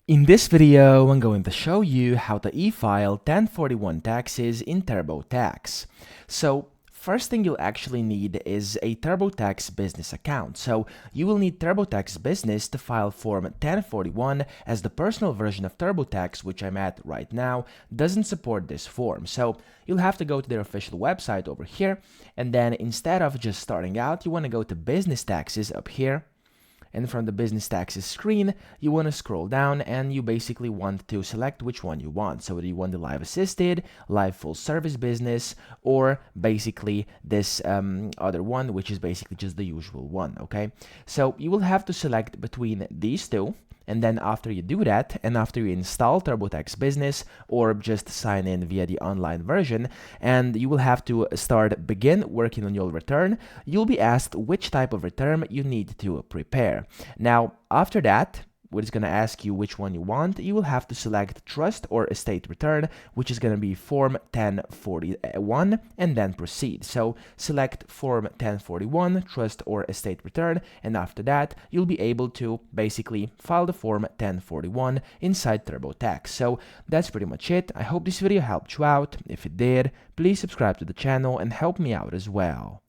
In this video, I'm going to show you how to e-file 1041 taxes in TurboTax. So, first thing you'll actually need is a TurboTax business account. So, you will need TurboTax Business to file Form 1041, as the personal version of TurboTax, which I'm at right now, doesn't support this form. So, you'll have to go to their official website over here, and then instead of just starting out, you want to go to Business Taxes up here. And from the business taxes screen, you want to scroll down and you basically want to select which one you want. So, do you want the live assisted, live full service business, or basically this other one, which is basically just the usual one, okay? So, you will have to select between these two. And then after you do that, and after you install TurboTax Business or just sign in via the online version, and you will have to begin working on your return, you'll be asked which type of return you need to prepare. Now, after that, it's going to ask you which one you want. You will have to select Trust or Estate Return, which is going to be Form 1041, and then proceed. So select Form 1041, Trust or Estate Return, and after that, you'll be able to basically file the Form 1041 inside TurboTax. So that's pretty much it. I hope this video helped you out. If it did, please subscribe to the channel and help me out as well.